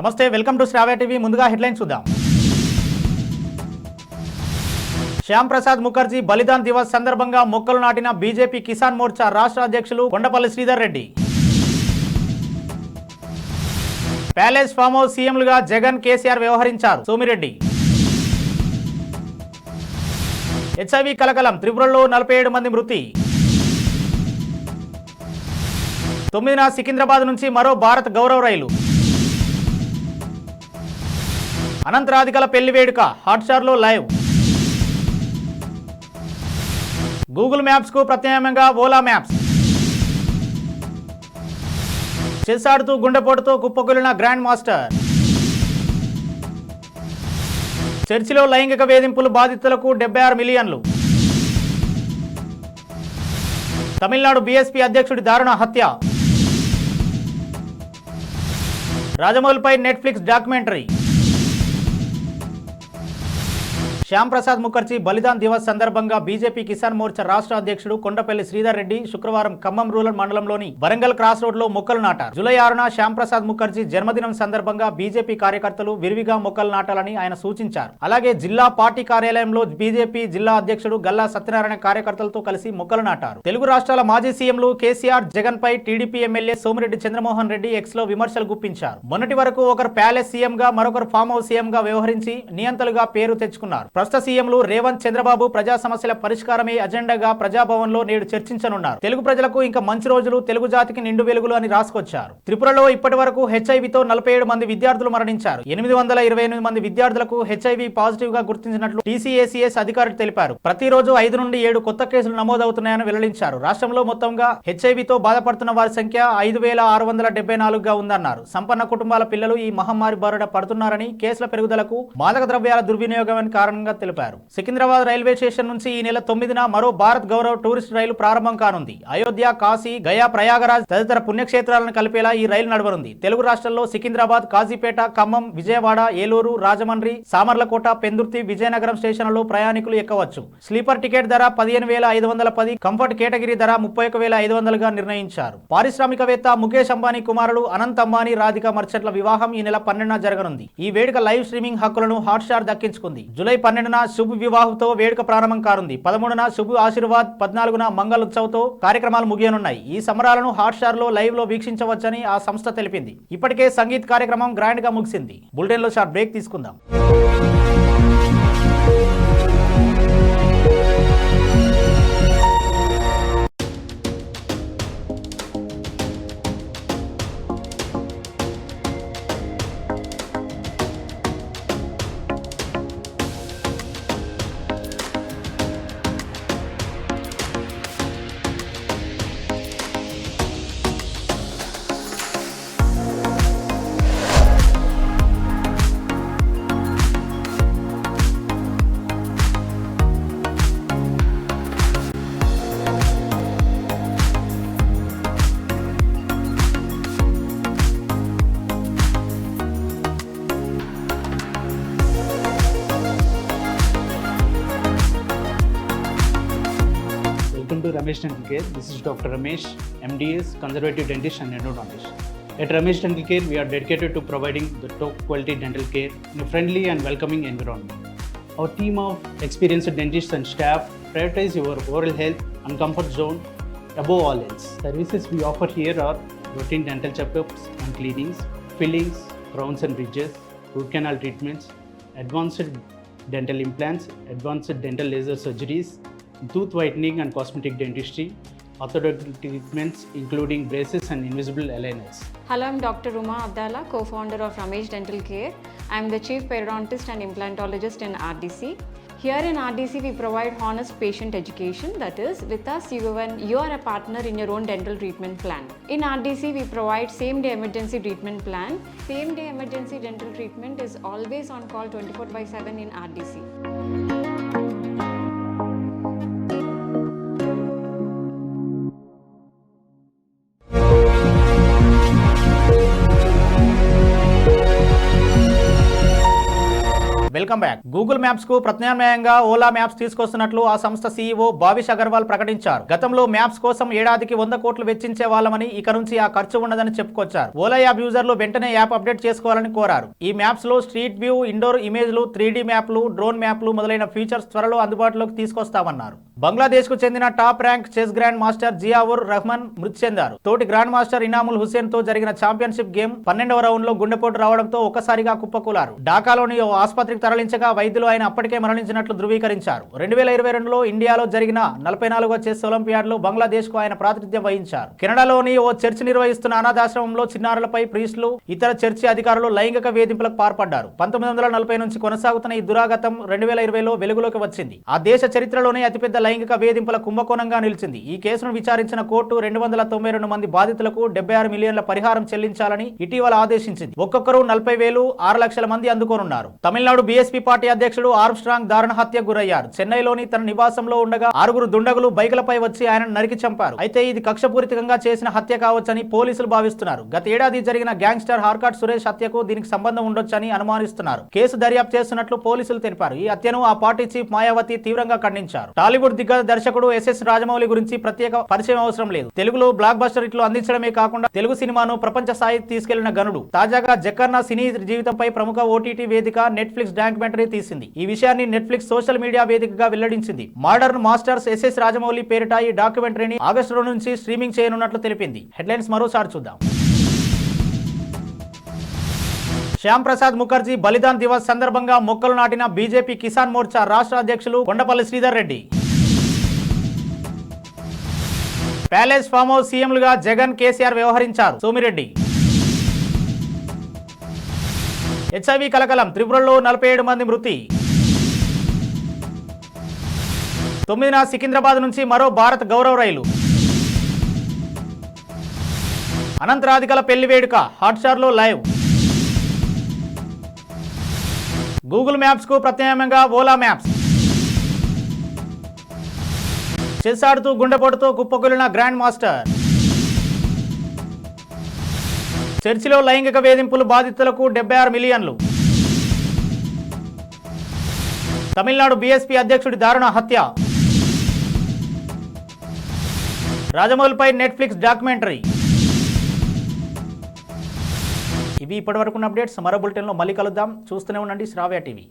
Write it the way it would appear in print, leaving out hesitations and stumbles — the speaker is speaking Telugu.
నమస్తే, వెల్కమ్ టు శ్రావ్య టీవీ. ముందుగా హెడ్లైన్స్ చూద్దాం. శ్యామ్ ప్రసాద్ ముఖర్జీ బలిదాన్ దివస్ సందర్భంగా మొక్కలు నాటిన బీజేపీ కిసాన్ మోర్చా రాష్ట్ర అధ్యక్షులు Kondapalli Sridhar Reddy. Palace farm house సీఎంలుగా జగన్, కేసీఆర్ వ్యవహరించారు సోమిరెడ్డి. హెచ్ఐవి కలకలం, త్రిపురలో 47 మంది మృతి. 9న సికింద్రాబాద్ నుంచి మరో భారత్ గౌరవ రైలు. అనంత రాధికల పెళ్లి వేడుక హాట్స్టార్లో లైవ్. గూగుల్ మ్యాప్స్ కు ప్రత్యామ్నాయంగా ఓలా మ్యాప్స్. చెస్ ఆడుతూ గుండెపోటుతో కుప్పకూలిన గ్రాండ్ మాస్టర్. చర్చిలో లైంగిక వేధింపులు బాధితులకు 76 మిలియన్లు. తమిళనాడు బీఎస్పీ అధ్యక్షుడి దారుణ హత్య. రాజమౌళిపై నెట్ఫ్లిక్స్ డాక్యుమెంటరీ. శ్యామ్ ప్రసాద్ ముఖర్జీ బలిదాన్ దివస్ సందర్భంగా బీజేపీ కిసాన్ మోర్చా రాష్ట్ర అధ్యక్షుడు కొండపల్లి శ్రీధర్ రెడ్డి శుక్రవారం ఖమ్మం రూరల్ మండలంలోని వరంగల్ క్రాస్ రోడ్ లో మొక్కలు నాటారు. జూలై 6న శ్యామ్ ప్రసాద్ ముఖర్జీ జన్మదినం సందర్భంగా బీజేపీ కార్యకర్తలు విరివిగా మొక్కలు నాటాలని ఆయన సూచించారు. అలాగే జిల్లా పార్టీ కార్యాలయంలో బీజేపీ జిల్లా అధ్యక్షుడు గల్లా సత్యనారాయణ కార్యకర్తలతో కలిసి మొక్కలు నాటారు. తెలుగు రాష్ట్రాల మాజీ సీఎంలు కేసీఆర్, జగన్ పై TDP MLA Somireddy Chandramohan Reddy X లో విమర్శలు గుప్పించారు. మొన్నటి వరకు ఒకరు ప్యాలెస్ సీఎం గా, మరొకరు ఫామ్ హౌస్ సీఎం గా వ్యవహరించి నియంతలుగా పేరు తెచ్చుకున్నారు. ప్రస్తుత సీఎంలు రేవంత్, చంద్రబాబు ప్రజా సమస్యల పరిష్కారమే అజెండాగా ప్రజాభవన్ లో నేడు చర్చించనున్నారు. తెలుగు ప్రజలకు ఇంకా మంచి రోజులు, తెలుగు జాతికి నిండు వెలుగులు అని రాసుకొచ్చారు. త్రిపురలో ఇప్పటి వరకు హెచ్ఐవితో 47 మంది విద్యార్థులు మరణించారు. 828 మంది విద్యార్థులకు హెచ్ఐవి పాజిటివ్ గా గుర్తించినట్లు టీసీఏసీఎస్ అధికారులు తెలిపారు. ప్రతిరోజు 5 నుండి 7 కొత్త కేసులు నమోదవుతున్నాయని వెల్లడించారు. రాష్ట్రంలో మొత్తంగా హెచ్ఐవితో బాధపడుతున్న వారి సంఖ్య 5674గా ఉందన్నారు. సంపన్న కుటుంబాల పిల్లలు ఈ మహమ్మారి బారిన పడుతున్నారని, కేసుల పెరుగుదలకు మాదక ద్రవ్యాల దుర్వినియోగం కారణంగా తెలిపారు. సికింద్రాబాద్ రైల్వే స్టేషన్ నుంచి ఈ నెల 9న మరో భారత్ గౌరవ్ టూరిస్ట్ రైలు ప్రారంభం కానుంది. అయోధ్య, కాశీ, గయా, ప్రయాగరాజ్ తదితర పుణ్యక్షేత్రాలను కలిపేలా ఈ రైలు నడవనుంది. తెలుగు రాష్ట్రాల్లో సికింద్రాబాద్, కాజీపేట, ఖమ్మం, విజయవాడ, ఏలూరు, రాజమండ్రి, సామర్లకోట, పెందుర్తి, విజయనగరం స్టేషన్లలో ప్రయాణికులు ఎక్కవచ్చు. స్లీపర్ టికెట్ ధర 15,510, కంఫర్ట్ కేటగిరీ ధర 31,500గా నిర్ణయించారు. పారిశ్రామికవేత్త ముఖేష్ అంబానీ కుమారుడు అనంత్ అంబానీ, రాధిక మర్చెంట్ల వివాహం ఈ నెల 12న జరగనుంది. ఈ వేడుక లైవ్ స్ట్రీమింగ్ హక్కులను హాట్స్టార్ దక్కించుకుంది. జూలై 12న శుభ్ వివాహంతో వేడుక ప్రారంభం కానుంది. 13న శుభ్ ఆశీర్వాద్, 14న మంగళ ఉత్సవ్తో కార్యక్రమాలు ముగియనున్నాయి. ఈ సంబరాలను హాట్స్టార్ లో లైవ్ లో వీక్షించవచ్చని ఆ సంస్థ తెలిపింది. ఇప్పటికే సంగీత్ కార్యక్రమం గ్రాండ్ గా ముగిసింది. బులెటిన్ లో షార్ట్ బ్రేక్ తీసుకుందాం. Welcome to Ramesh Dental Care. This is Dr. Ramesh, MDS, Conservative Dentist and Endodontist. At Ramesh Dental Care, we are dedicated to providing the top quality dental care in a friendly and welcoming environment. Our team of experienced dentists and staff prioritize your oral health and comfort zone above all else. Services we offer here are routine dental checkups and cleanings, fillings, crowns and bridges, root canal treatments, advanced dental implants, advanced dental laser surgeries, tooth whitening and cosmetic dentistry, orthodontic treatments including braces and invisible aligners. Hello, I'm Dr. Uma Abdallah, co-founder of Ramesh Dental Care. I'm the chief periodontist and implantologist in RDC. Here in RDC, we provide honest patient education. That is, with us, you are a partner in your own dental treatment plan. In RDC, we provide same-day emergency treatment plan. Same-day emergency dental treatment is always on call 24/7 in RDC. Welcome back. Google maps కు ప్రత్యామ్నాయంగా ఓలా మ్యాప్స్ తీసుకొస్తున్నట్లు ఆ సంస్థ సీఈఓ భావిష్ అగర్వాల్ ప్రకటించారు. గతంలో మ్యాప్స్ కోసం ఏడాదికి 100 కోట్లు వెచ్చించే వాళ్ళమని ఇక నుంచి ఆ ఖర్చు ఉండదని చెప్పుకొచ్చారు. ఓలా యాప్ యూజర్లు వెంటనే యాప్ అప్డేట్ చేసుకోవాలని కోరారు. ఈ మ్యాప్స్ లో స్ట్రీట్ వ్యూ, ఇండోర్ ఇమేజ్లు, 3D మ్యాప్లు, డ్రోన్ మ్యాప్లు మొదలైన ఫీచర్స్ త్వరలో అందుబాటులోకి తీసుకొస్తామన్నారు. బంగ్లాదేశ్ కు చెందిన top rank chess grandmaster Ziaur Rahman మృతి చెందారు. తోటి గ్రాండ్ మాస్టర్ ఇనాముల్ హుసేన్ తో జరిగిన ఛాంపియన్షిప్ గేమ్ 12వ రౌండ్ లో గుండెపోటు రావడంతో ఒక్కసారిగా కుప్పకూలారు. ఢాకాలోని ఓ ఆసుపత్రికి తరలించగా వైద్యులు ఆయన అప్పటికే మరణించినట్లు ధృవీకరించారు. 2022లో ఇండియాలో జరిగిన 44వ చెస్ ఒలింపియాడ్ లో బంగ్లాదేశ్ కు ఆయన ప్రాతినిధ్యం వహించారు. కెనడాలోని ఓ చర్చి నిర్వహిస్తున్న అనాథాశ్రమంలో చిన్నారులపై ప్రీస్టులు, ఇతర చర్చి అధికారులు లైంగిక వేధింపులకు పాల్పడ్డారు. 1940 నుంచి కొనసాగుతున్న ఈ దురాగతం 2020లో వెలుగులోకి వచ్చింది. ఆ దేశ చరిత్రలోనే అతిపెద్ద లైంగిక వేధింపుల కుంభకోణంగా నిలిచింది. ఈ కేసును విచారించిన కోర్టు 292 మంది బాధితులకు 76 మిలియన్ల పరిహారం చెల్లించాలని ఇటీవల ఆదేశించింది. ఒక్కొక్కరు 40,000, 6 లక్షల మంది అందుకోనున్నారు. తమిళనాడు బీఎస్పీ పార్టీ అధ్యక్షుడు ఆర్మ్స్ట్రాంగ్ దారుణ హత్యకు గురయ్యారు. చెన్నైలోని తన నివాసంలో ఉండగా 6 దుండగులు బైకులపై వచ్చి ఆయనను నరికి చంపారు. అయితే ఇది కక్షపూరితంగా చేసిన హత్య కావచ్చని పోలీసులు భావిస్తున్నారు. గత ఏడాది జరిగిన గ్యాంగ్స్టర్ హార్కాట్ సురేష్ హత్యకు దీనికి సంబంధం ఉండొచ్చని అనుమానిస్తున్నారు. కేసు దర్యాప్తు చేస్తున్నట్లు పోలీసులు తెలిపారు. ఈ హత్యను ఆ పార్టీ చీఫ్ మాయావతి తీవ్రంగా ఖండించారు. టాలీవుడ్ దిగ్గజ దర్శకుడు ఎస్ఎస్ రాజమౌళి గురించి ప్రత్యేక పరిచయం అవసరం లేదు. తెలుగులో బ్లాక్ బస్టర్ హిట్లు అందించడమే కాకుండా తెలుగు సినిమాను ప్రపంచ స్థాయికి తీసుకెళ్లిన గనుడు. తాజాగా జక్కన్న సినీ జీవితంపై ప్రముఖ ఓటీటీ వేదిక నెట్ఫ్లిక్స్ డాక్యుమెంటరీ తీసింది. ఈ విషయాన్ని నెట్ఫ్లిక్స్ సోషల్ మీడియా వేదికగా వెల్లడించింది. మోడర్న్ మాస్టర్స్ ఎస్ఎస్ రాజమౌళి పేరిట ఈ డాక్యుమెంటరీని ఆగస్టు 2 నుంచి స్ట్రీమింగ్ చేయనున్నట్లు తెలిపింది. హెడ్లైన్స్ మరోసారి చూద్దాం. శ్యామ్ ప్రసాద్ ముఖర్జీ బలిదాన్ దివస్ సందర్భంగా మొక్కలు నాటిన బీజేపీ కిసాన్ మోర్చా రాష్ట్ర అధ్యక్షులు Kondapalli Sridhar Reddy. Palace farm house సీఎంలుగా జగన్, కేసీఆర్ వ్యవహరించారు. సోమిరెడ్డి. హెచ్ఐవి కలకలం, త్రిపురలో 47 మంది మృతి. 9న సికింద్రాబాద్ నుంచి మరో భారత్ గౌరవ రైలు. అనంత రాధికల పెళ్లి వేడుక హాట్స్టార్ లో లైవ్. గూగుల్ మ్యాప్స్ కు ప్రత్యామ్నాయంగా ఓలా మ్యాప్స్. చెస్ ఆడుతూ గుండెపోటుతో కుప్పకూలిన గ్రాండ్ మాస్టర్. చర్చిలో లైంగిక వేధింపులు, బాధితులకు 76 మిలియన్లు. తమిళనాడు బీఎస్పీ అధ్యక్షుడి దారుణ హత్య. రాజమౌళిపై నెట్ఫ్లిక్స్ డాక్యుమెంటరీ. ఇవి ఇప్పటివరకు అప్డేట్స్. మరో బులెటిన్లో మళ్ళీ కలుద్దాం. చూస్తూనే ఉండండి శ్రావ్య టీవీ.